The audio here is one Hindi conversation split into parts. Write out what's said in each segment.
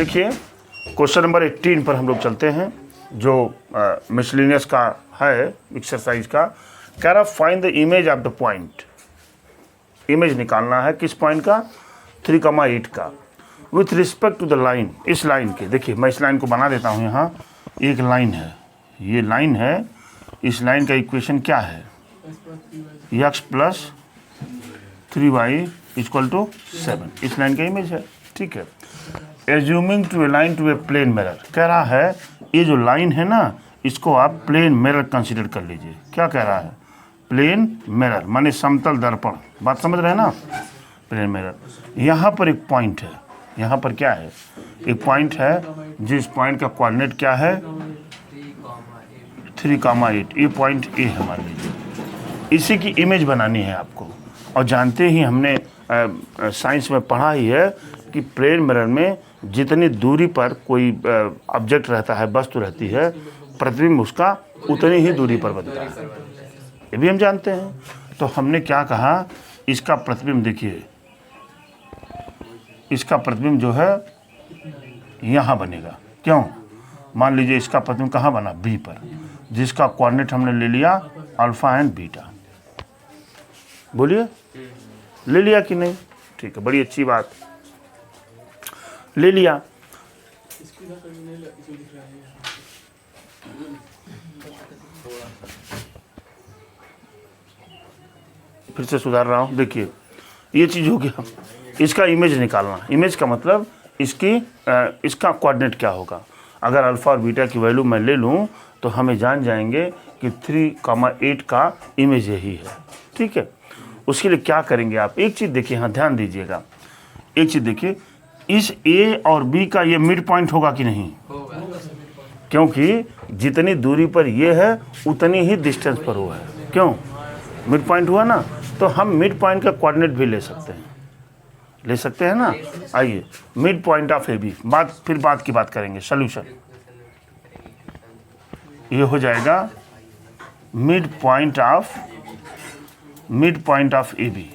देखिए क्वेश्चन नंबर 18 पर हम लोग चलते हैं, जो मिसलिनियस का है एक्सरसाइज का। कह रहा find the image of the point. Image निकालना है किस पॉइंट का, 3,8 का, with respect to the line. इस लाइन के, देखिए मैं इस लाइन को बना देता हूँ। यहाँ एक लाइन है, ये लाइन है। इस लाइन का इक्वेशन क्या है, x plus 3y equal to 7। इस लाइन का इमेज है, ठीक है। Assuming to a line to a plane mirror, कह रहा है ये जो लाइन है ना, इसको आप प्लेन मिरर कंसीडर कर लीजिए। क्या कह रहा है, प्लेन मिरर माने समतल दर्पण। बात समझ रहे हैं ना, प्लेन मिरर। यहाँ पर एक पॉइंट है, यहाँ पर क्या है, एक पॉइंट है जिस पॉइंट का कोऑर्डिनेट क्या है 3,8। ये पॉइंट ए है मान लीजिए। इसी की इमेज बनानी है आपको। और जानते ही हमने साइंस में पढ़ा ही है कि प्लेन मिरर में जितनी दूरी पर कोई ऑब्जेक्ट रहता है, वस्तु रहती है, प्रतिबिंब उसका उतनी ही दूरी पर बनता है। ये भी हम जानते हैं। तो हमने क्या कहा, इसका प्रतिबिंब देखिए, इसका प्रतिबिंब जो है यहाँ बनेगा। क्यों, मान लीजिए इसका प्रतिबिंब कहाँ बना, बी पर, जिसका कोऑर्डिनेट हमने ले लिया अल्फा एंड बीटा। बोलिए ले लिया कि नहीं, ठीक है, बड़ी अच्छी बात, ले लिया। फिर से सुधार रहा हूँ। देखिए ये चीज़ हो गया, इसका इमेज निकालना। इमेज का मतलब इसका कोऑर्डिनेट क्या होगा। अगर अल्फ़ा और बीटा की वैल्यू मैं ले लूँ तो हमें जान जाएंगे कि 3,8 का इमेज यही है, ठीक है। उसके लिए क्या करेंगे आप, एक चीज़ देखिए, हाँ ध्यान दीजिएगा, एक चीज़ देखिए, इस ए और बी का ये मिड पॉइंट होगा कि नहीं, क्योंकि जितनी दूरी पर ये है उतनी ही डिस्टेंस पर वो है। क्यों, मिड पॉइंट हुआ ना, तो हम मिड पॉइंट का कोऑर्डिनेट भी ले सकते हैं, ले सकते हैं ना। आइए, midpoint of A B, फिर बात की बात करेंगे। सॉल्यूशन ये हो जाएगा midpoint of A B.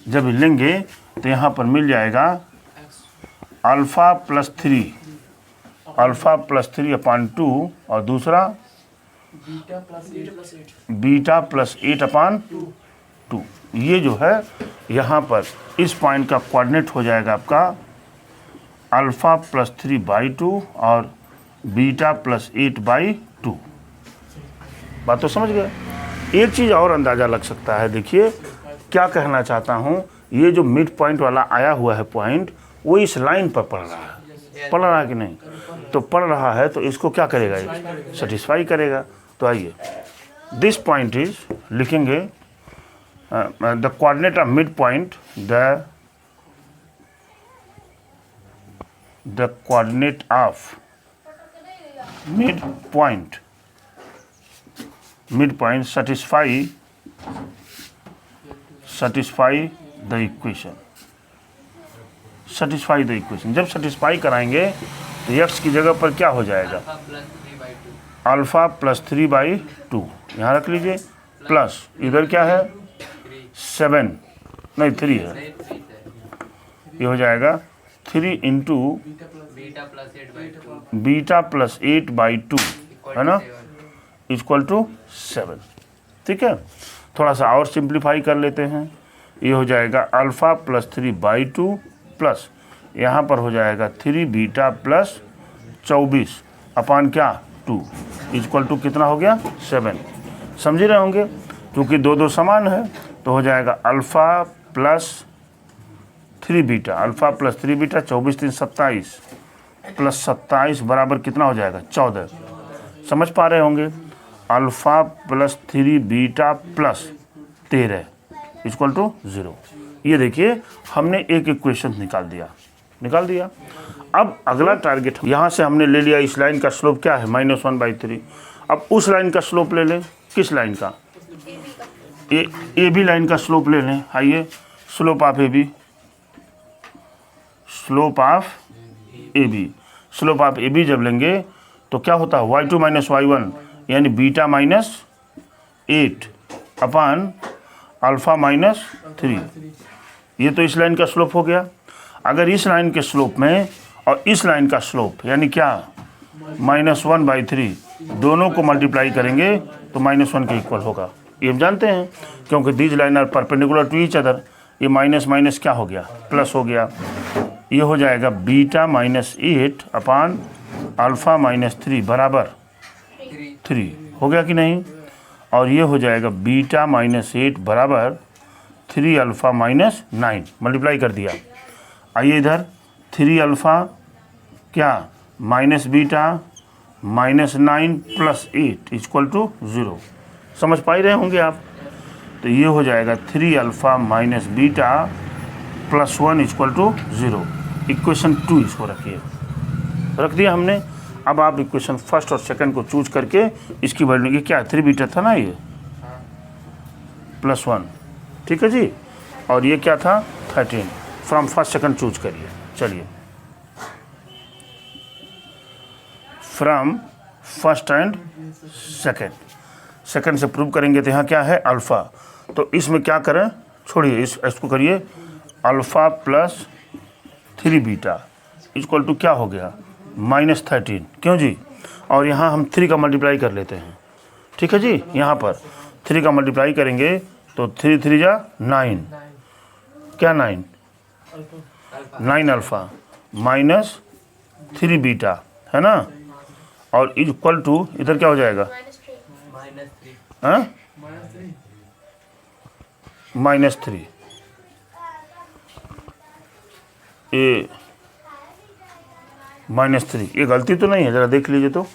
जब लेंगे तो यहाँ पर मिल जाएगा अल्फ़ा प्लस 3 अपान 2, और दूसरा बीटा प्लस 8 अपान 2। ये जो है यहाँ पर इस पॉइंट का कोऑर्डिनेट हो जाएगा आपका अल्फ़ा प्लस 3/2 और बीटा प्लस 8/2। बात तो समझ गए। एक चीज़ और अंदाज़ा लग सकता है, देखिए क्या कहना चाहता हूँ, ये जो मिड पॉइंट वाला आया हुआ है पॉइंट, वो इस लाइन पर पड़ रहा है कि नहीं, तो पड़ रहा है तो इसको क्या करेगा, सेटिस्फाई करेगा। तो आइए, दिस पॉइंट इज, लिखेंगे the coordinate of mid point, the coordinate of mid point satisfy the equation। जब सेटिस्फाई कराएंगे तो x की जगह पर क्या हो जाएगा, अल्फ़ा प्लस 3/2, यहाँ रख लीजिए, प्लस इधर क्या है 7 नहीं 3 है, ये हो जाएगा 3 इंटू बीटा प्लस 8/2 है ना, इक्वल टू 7। ठीक है, थोड़ा सा और सिंप्लीफाई कर लेते हैं। ये हो जाएगा अल्फ़ा प्लस 3/2 प्लस यहाँ पर हो जाएगा 3 बीटा प्लस 24 अपान क्या 2 इक्वल टू कितना हो गया 7। समझ रहे होंगे, क्योंकि दो समान है तो हो जाएगा alpha plus 3 beta, alpha plus 3 beta, 24 3 27 plus 27 बराबर कितना हो जाएगा 14। समझ पा रहे होंगे, alpha plus 3 beta plus 13 equal to 0। ये देखिए हमने एक इक्वेशन निकाल दिया। अब अगला टारगेट, यहाँ से हमने ले लिया इस लाइन का स्लोप क्या है -1/3। अब उस लाइन का स्लोप ले लें, किस लाइन का, ए बी लाइन का स्लोप ले लें। आइए, स्लोप ऑफ ए बी जब लेंगे तो क्या होता है y2 माइनस y1 यानी बीटा माइनस 8 अपान अल्फ़ा -3। ये तो इस लाइन का स्लोप हो गया। अगर इस लाइन के स्लोप में और इस लाइन का स्लोप यानी क्या -1/3, दोनों को मल्टीप्लाई करेंगे तो -1 के इक्वल होगा। ये हम जानते हैं क्योंकि these line are perpendicular to each other. ये माइनस माइनस क्या हो गया, प्लस हो गया। ये हो जाएगा बीटा -8 अपान अल्फ़ा -3 बराबर 3, हो गया कि नहीं। और ये हो जाएगा बीटा -8 बराबर 3 अल्फ़ा -9, मल्टीप्लाई कर दिया। आइए इधर 3 अल्फ़ा क्या माइनस बीटा -9 + 8 = 0। समझ पा ही रहे होंगे आप। तो ये हो जाएगा 3 अल्फ़ा - बीटा + 1 = 0। इक्वेशन 2 इसको रखिए, रख दिया हमने। अब आप इक्वेशन फर्स्ट और सेकंड को चूज करके इसकी वैल्यू की क्या 3 बीटा था ना, ये +1, ठीक है जी। और ये क्या था 13। फ्रॉम फर्स्ट सेकंड चूज करिए। चलिए फ्रॉम फर्स्ट एंड सेकंड से प्रूव करेंगे। तो यहाँ क्या है अल्फ़ा, तो इसमें क्या करें, छोड़िए इसको करिए अल्फ़ा + 3 बीटा = क्या हो गया -13, क्यों जी। और यहाँ हम 3 का मल्टीप्लाई कर लेते हैं, ठीक है जी। यहाँ पर 3 का मल्टीप्लाई करेंगे तो 3 3 जा 9, क्या 9 अल्फ़ा -3 बीटा है ना। और इक्वल टू इधर क्या हो जाएगा -3, ये -3, ये गलती तो नहीं है, ज़रा देख लीजिए तो।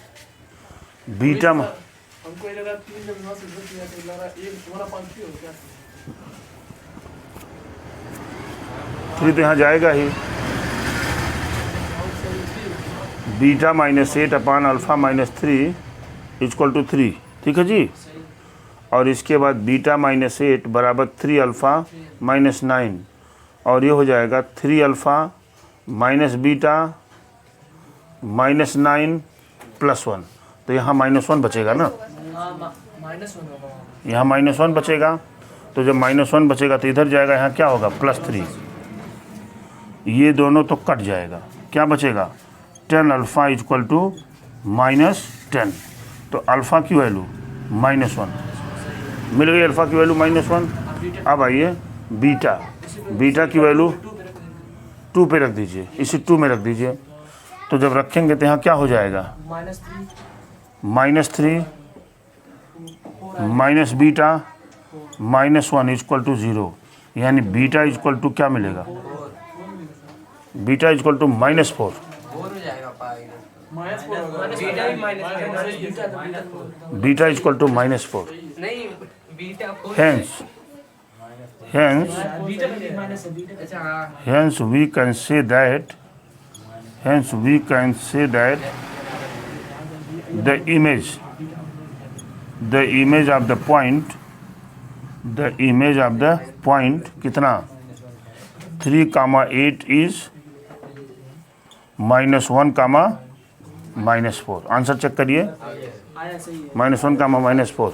बीटा हमको ये लगा 3 जब वहाँ से शुरू किया तो लगा 1 तुम्हारा 5 हो गया। 3 तो यहाँ जाएगा ही। बीटा -8 अपान अल्फ़ा -3 = 3, ठीक है जी। और इसके बाद बीटा -8 बराबर 3 अल्फ़ा -9, और ये हो जाएगा 3 अल्फ़ा बीटा -9 + 1। तो यहाँ -1 बचेगा ना, यहाँ -1 बचेगा। तो जब -1 बचेगा तो इधर जाएगा, यहाँ क्या होगा +3। ये दोनों तो कट जाएगा, क्या बचेगा 10 अल्फ़ा = -10। तो अल्फ़ा की वैल्यू -1 मिल गई, अल्फ़ा की वैल्यू -1। अब आइए बीटा की वैल्यू 2 पे रख दीजिए, इसी 2 में रख दीजिए। तो जब रखेंगे तो यहाँ क्या हो जाएगा -3 माइनस बीटा -1 = 0, यानी बीटा = क्या मिलेगा, beta = -4। Beta = -4। Hence we can say that the image of the point कितना 3, 8 is -1, -4। आंसर चेक करिए, -1, -4।